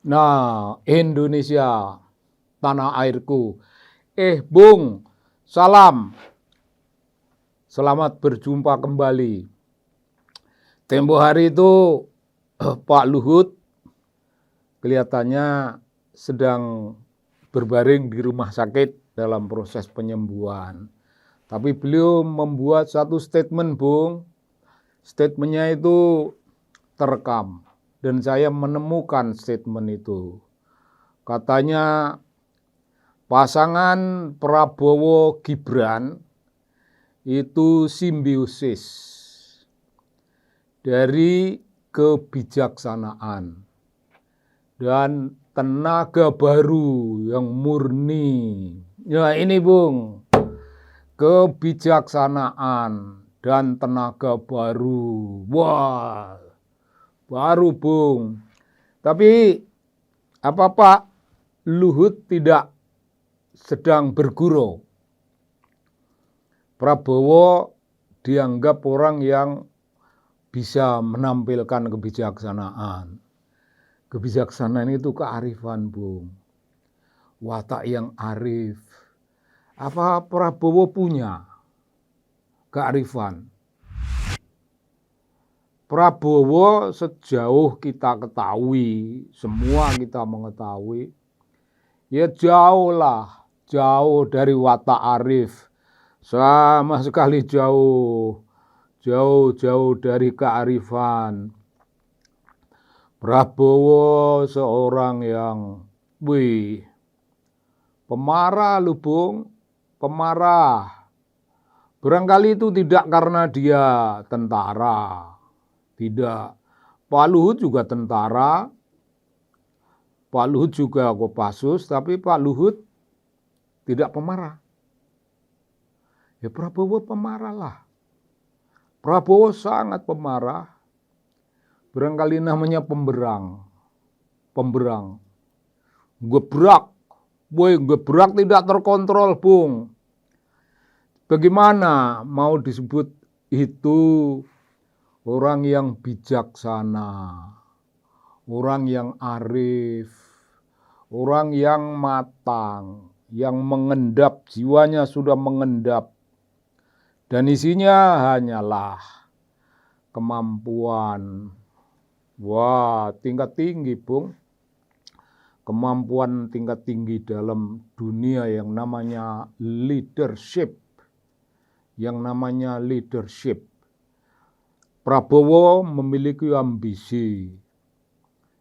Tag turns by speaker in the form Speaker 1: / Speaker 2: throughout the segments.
Speaker 1: Nah, Indonesia, tanah airku. Bung, salam. Selamat berjumpa kembali. Tempo hari itu Pak Luhut kelihatannya sedang berbaring di rumah sakit dalam proses penyembuhan. Tapi beliau membuat satu statement, Bung. Statementnya itu terekam. Dan saya menemukan statement itu. Katanya pasangan Prabowo Gibran itu simbiosis dari kebijaksanaan dan tenaga baru yang murni. Ya ini Bung, kebijaksanaan dan tenaga baru. Wah, baru Bung. Tapi apa Pak Luhut tidak sedang bergurau? Prabowo dianggap orang yang bisa menampilkan kebijaksanaan. Kebijaksanaan itu kearifan, Bung. Watak yang arif. Apa Prabowo punya kearifan? Prabowo sejauh kita ketahui, semua kita mengetahui, ya jauh dari watak arif. Sama sekali jauh dari kearifan. Prabowo seorang yang, pemarah lu Bung, pemarah. Barangkali itu tidak karena dia tentara, tidak. Pak Luhut juga tentara, Pak Luhut juga Kopassus, tapi Pak Luhut tidak pemarah. Ya Prabowo pemarah lah. Prabowo sangat pemarah. Barangkali namanya pemberang. Gebrak tidak terkontrol, Bung. Bagaimana mau disebut itu orang yang bijaksana, orang yang arif, orang yang matang, yang mengendap, jiwanya sudah mengendap. Dan isinya hanyalah kemampuan. Wah, tingkat tinggi, Bung. Kemampuan tingkat tinggi dalam dunia yang namanya leadership. Prabowo memiliki ambisi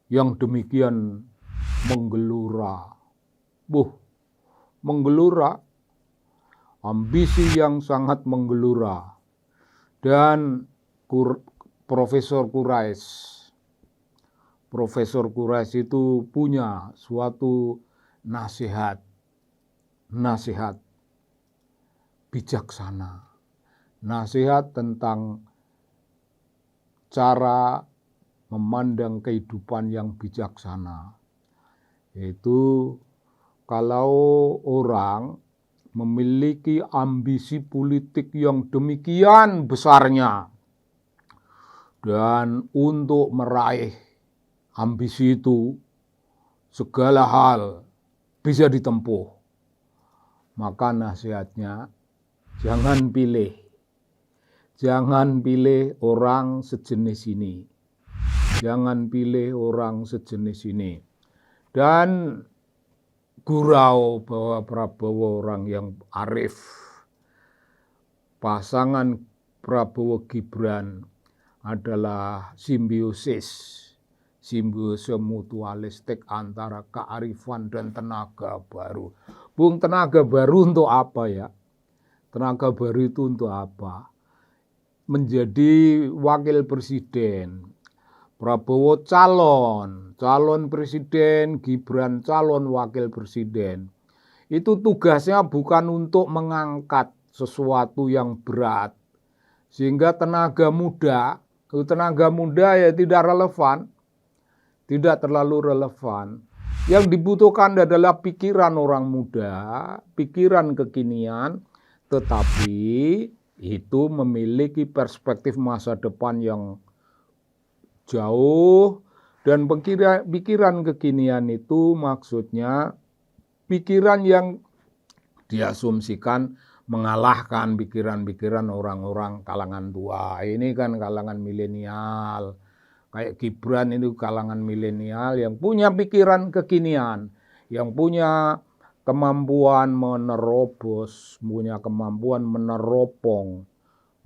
Speaker 1: yang demikian menggelora. Menggelora. Ambisi yang sangat menggelora. Dan Profesor Quraisy itu punya suatu nasihat bijaksana. Nasihat tentang cara memandang kehidupan yang bijaksana. Yaitu kalau orang memiliki ambisi politik yang demikian besarnya. Dan untuk meraih ambisi itu, segala hal bisa ditempuh. Maka nasihatnya, jangan pilih orang sejenis ini. Dan gurau bahwa Prabowo orang yang arif. Pasangan Prabowo Gibran adalah simbiosis mutualistik antara kearifan dan tenaga baru. Bung, tenaga baru untuk apa ya? Tenaga baru itu untuk apa? Menjadi wakil presiden. Prabowo calon presiden, Gibran calon wakil presiden. Itu tugasnya bukan untuk mengangkat sesuatu yang berat. Sehingga tenaga muda ya tidak relevan. Tidak terlalu relevan. Yang dibutuhkan adalah pikiran orang muda, pikiran kekinian, tetapi itu memiliki perspektif masa depan yang jauh Dan pikiran kekinian itu maksudnya pikiran yang diasumsikan mengalahkan pikiran-pikiran orang-orang kalangan tua. Ini kan kalangan milenial. Kayak Gibran itu kalangan milenial yang punya pikiran kekinian, yang punya kemampuan menerobos, punya kemampuan meneropong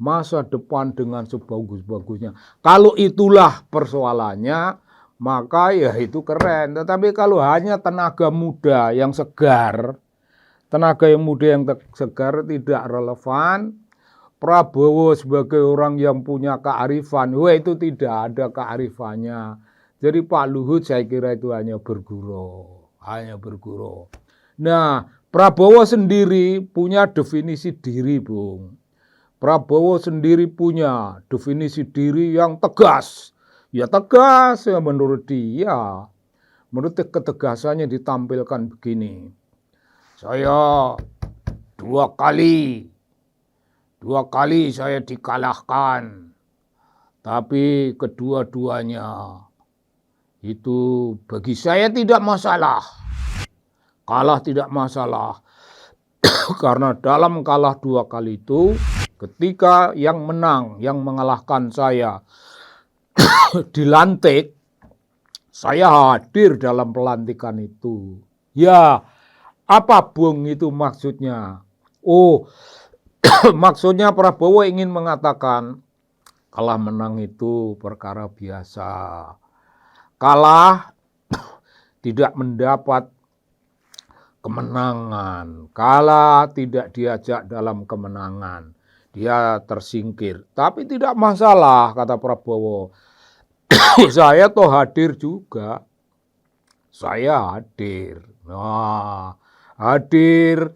Speaker 1: masa depan dengan sebagus-bagusnya. Kalau itulah persoalannya, maka ya itu keren. Tetapi kalau hanya tenaga muda yang segar, tenaga yang muda yang segar tidak relevan, Prabowo sebagai orang yang punya kearifan, wah itu tidak ada kearifannya. Jadi Pak Luhut saya kira itu hanya bergurau. Nah, Prabowo sendiri punya definisi diri, Bung. Prabowo sendiri punya definisi diri yang tegas. Ya tegas ya menurut dia. Menurut ketegasannya ditampilkan begini. Saya dua kali saya dikalahkan. Tapi kedua-duanya itu bagi saya tidak masalah. Kalah tidak masalah. Karena dalam kalah 2 kali itu, ketika yang menang, yang mengalahkan saya dilantik, saya hadir dalam pelantikan itu. Ya, apa Bung itu maksudnya? Oh, maksudnya Prabowo ingin mengatakan kalah menang itu perkara biasa. Kalah tidak mendapat kemenangan. Kalah tidak diajak dalam kemenangan. Dia tersingkir. Tapi tidak masalah, kata Prabowo. Saya toh hadir juga. Saya hadir. Nah, hadir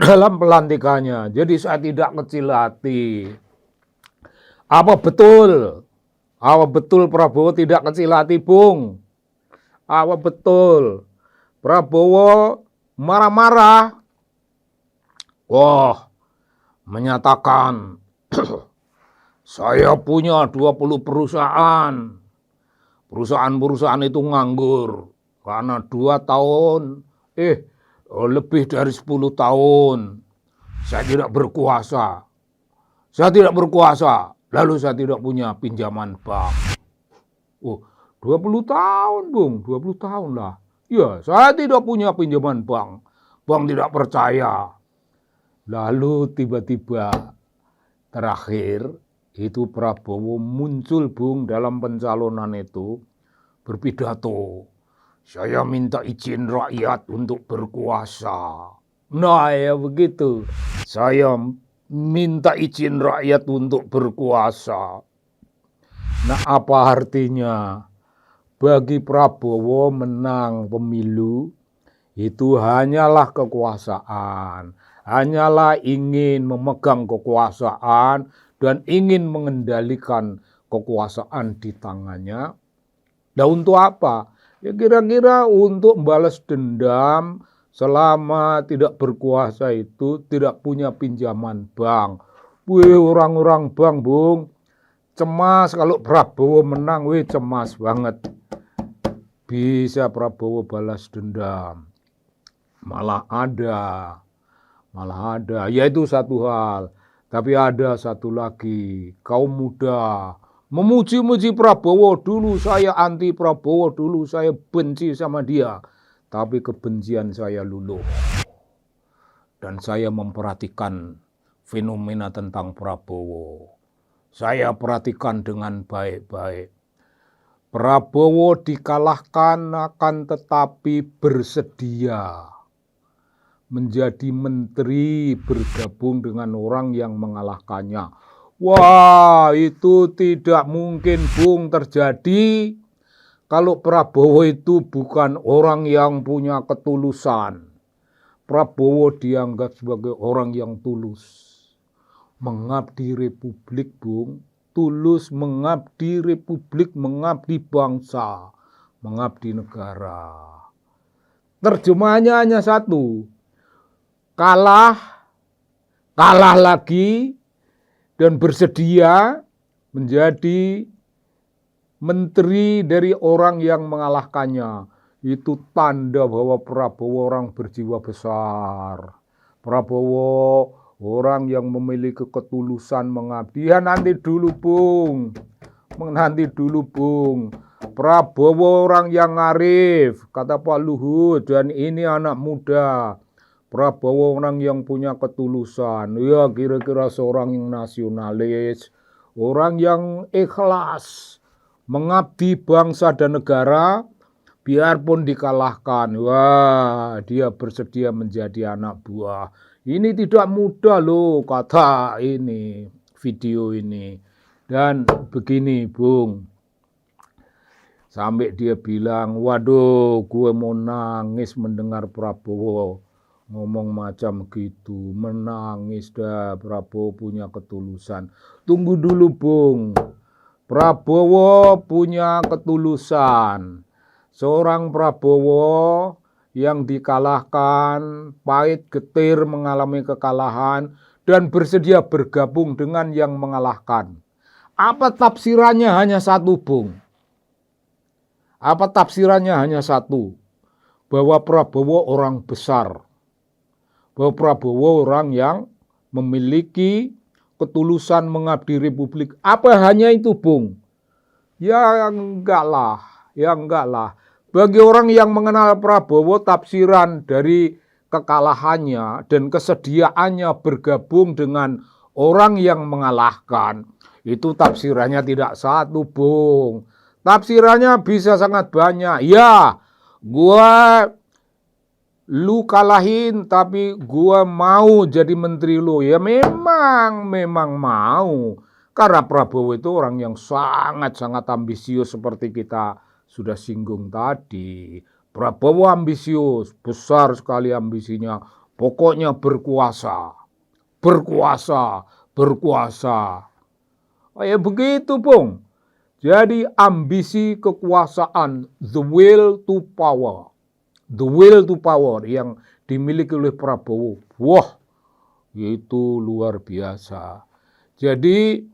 Speaker 1: dalam pelantikannya. Jadi saya tidak kecil hati. Apa betul? Apa betul Prabowo tidak kecil hati, Bung? Apa betul? Prabowo marah-marah. Wah, menyatakan saya punya 20 perusahaan. Perusahaan-perusahaan itu nganggur karena 2 tahun, lebih dari 10 tahun saya tidak berkuasa. Saya tidak berkuasa, lalu saya tidak punya pinjaman bank. 20 tahun, Bung, 20 tahun lah. Ya, saya tidak punya pinjaman bank. Bank tidak percaya. Lalu tiba-tiba terakhir itu Prabowo muncul, Bung, dalam pencalonan itu berpidato. Saya minta izin rakyat untuk berkuasa. Nah ya begitu. Saya minta izin rakyat untuk berkuasa. Nah apa artinya? Bagi Prabowo menang pemilu itu hanyalah kekuasaan. Hanyalah ingin memegang kekuasaan dan ingin mengendalikan kekuasaan di tangannya. Nah untuk apa? Ya kira-kira untuk membalas dendam selama tidak berkuasa itu tidak punya pinjaman bank. Wih orang-orang bank, Bung, cemas kalau Prabowo menang, cemas banget. Bisa Prabowo balas dendam. Malah ada, yaitu satu hal. Tapi ada satu lagi, kaum muda memuji-muji Prabowo. Dulu saya anti Prabowo, dulu saya benci sama dia. Tapi kebencian saya luluh. Dan saya memperhatikan fenomena tentang Prabowo. Saya perhatikan dengan baik-baik. Prabowo dikalahkan akan tetapi bersedia menjadi menteri bergabung dengan orang yang mengalahkannya. Wah, itu tidak mungkin, Bung, terjadi kalau Prabowo itu bukan orang yang punya ketulusan. Prabowo dianggap sebagai orang yang tulus. Mengabdi Republik, Bung. Tulus mengabdi Republik, mengabdi bangsa, mengabdi negara. Terjemahannya hanya satu. Kalah lagi dan bersedia menjadi menteri dari orang yang mengalahkannya. Itu tanda bahwa Prabowo orang berjiwa besar. Prabowo orang yang memiliki ketulusan mengabdi. Ya nanti dulu Bung. Nanti dulu Bung. Prabowo orang yang arif, kata Pak Luhut, dan ini anak muda. Prabowo orang yang punya ketulusan, ya kira-kira seorang yang nasionalis, orang yang ikhlas, mengabdi bangsa dan negara, biarpun dikalahkan, wah dia bersedia menjadi anak buah. Ini tidak mudah loh, kata ini, video ini. Dan begini Bung. Sampai dia bilang, waduh gue mau nangis mendengar Prabowo ngomong macam gitu. Menangis dah, Prabowo punya ketulusan. Tunggu dulu Bung, Prabowo punya ketulusan. Seorang Prabowo yang dikalahkan, pahit getir mengalami kekalahan, dan bersedia bergabung dengan yang mengalahkan. Apa tafsirannya hanya satu Bung? Apa tafsirannya hanya satu, bahwa Prabowo orang besar, bahwa Prabowo orang yang memiliki ketulusan mengabdi Republik. Apa hanya itu Bung? Ya enggak lah, ya enggak lah. Bagi orang yang mengenal Prabowo, tafsiran dari kekalahannya dan kesediaannya bergabung dengan orang yang mengalahkan, itu tafsirannya tidak satu Bung. Tafsirannya bisa sangat banyak. Ya, lu kalahin tapi gua mau jadi menteri lu. Ya memang mau. Karena Prabowo itu orang yang sangat-sangat ambisius seperti kita sudah singgung tadi. Prabowo ambisius, besar sekali ambisinya. Pokoknya berkuasa. Oh ya begitu, Bung. Jadi ambisi kekuasaan, the will to power yang dimiliki oleh Prabowo, wah itu luar biasa. Jadi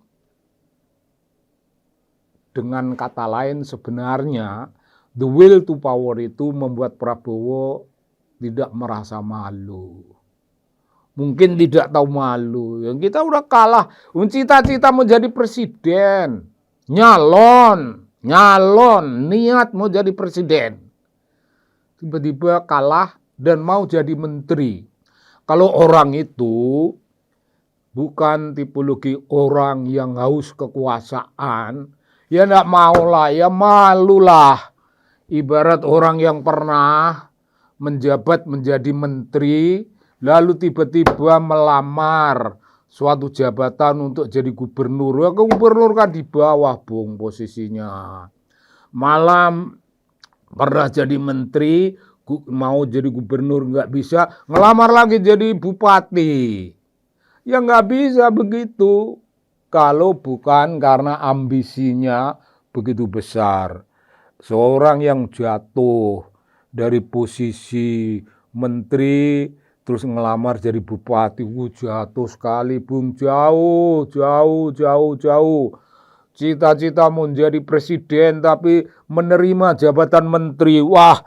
Speaker 1: dengan kata lain sebenarnya the will to power itu membuat Prabowo tidak merasa malu. Mungkin tidak tahu malu, yang kita udah kalah, cita-cita mau jadi presiden. Nyalon, niat mau jadi presiden. Tiba-tiba kalah dan mau jadi menteri. Kalau orang itu bukan tipologi orang yang haus kekuasaan, ya enggak maulah, ya malulah. Ibarat orang yang pernah menjabat menjadi menteri, lalu tiba-tiba melamar suatu jabatan untuk jadi gubernur. Ya, gubernur kan di bawah Bung posisinya. Malam pernah jadi menteri, mau jadi gubernur nggak bisa, ngelamar lagi jadi bupati. Ya nggak bisa begitu. Kalau bukan karena ambisinya begitu besar. Seorang yang jatuh dari posisi menteri, terus ngelamar jadi bupati, jatuh sekali Bung, jauh. Cita-cita mau jadi presiden tapi menerima jabatan menteri, wah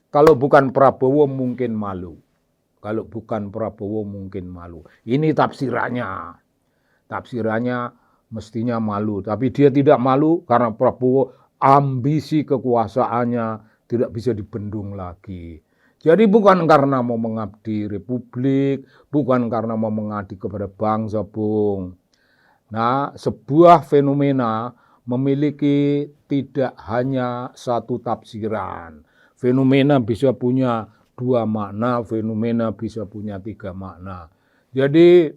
Speaker 1: kalau bukan Prabowo mungkin malu. Ini tafsirannya mestinya malu, tapi dia tidak malu karena Prabowo ambisi kekuasaannya tidak bisa dibendung lagi. Jadi bukan karena mau mengabdi Republik, bukan karena mau mengabdi kepada bangsa, Bung. Nah, sebuah fenomena memiliki tidak hanya satu tafsiran. Fenomena bisa punya 2 makna, fenomena bisa punya 3 makna. Jadi,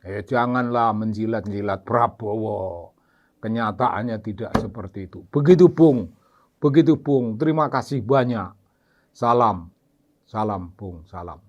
Speaker 1: janganlah menjilat-jilat Prabowo. Kenyataannya tidak seperti itu. Begitu, Bung. Terima kasih banyak. Salam, Bung, salam.